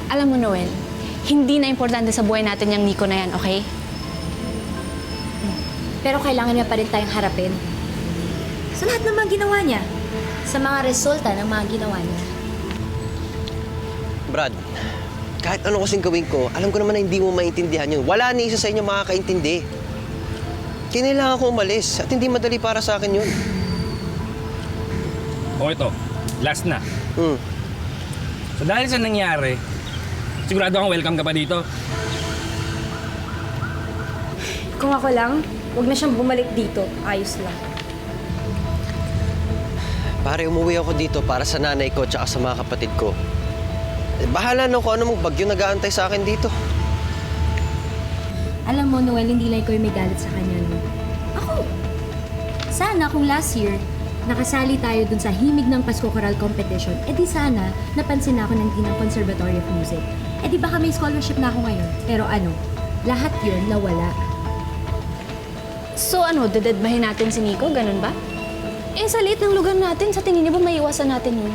Alam mo, Noel, hindi na importante sa buhay natin yung Nico na yan, okay? Pero kailangan niya pa rin tayong harapin. Sa lahat ng mga ginawa niya. Sa mga resulta ng mga ginawa niya. Brad, kahit ano kasing gawin ko, alam ko naman na hindi mo maintindihan yun. Wala ni isa sa inyo makakaintindi. Kinailangan ko umalis at hindi madali para sa akin yun. O ito, last na. Hmm. So dahil sa nangyari, sigurado kang welcome ka pa dito. Kung ako lang, huwag na siyang bumalik dito. Ayos lang. Pare, umuwi ako dito para sa nanay ko at sa mga kapatid ko. Bahala na kung ano mong bagyo nag-aantay sa akin dito. Alam mo, Noel, hindi lang ikaw yung may galit sa kanya, no? Ako! Sana kung last year, nakasali tayo dun sa himig ng Pasko Choral Competition, edi sana napansin na ako ng Dean ng Conservatory of Music. Edi baka may scholarship na ako ngayon. Pero ano, lahat yun nawala. So ano, dadadbahin natin si Nico? Ganun ba? Eh, sa liit ng lugar natin, sa tingin niyo ba may iwasan natin yun?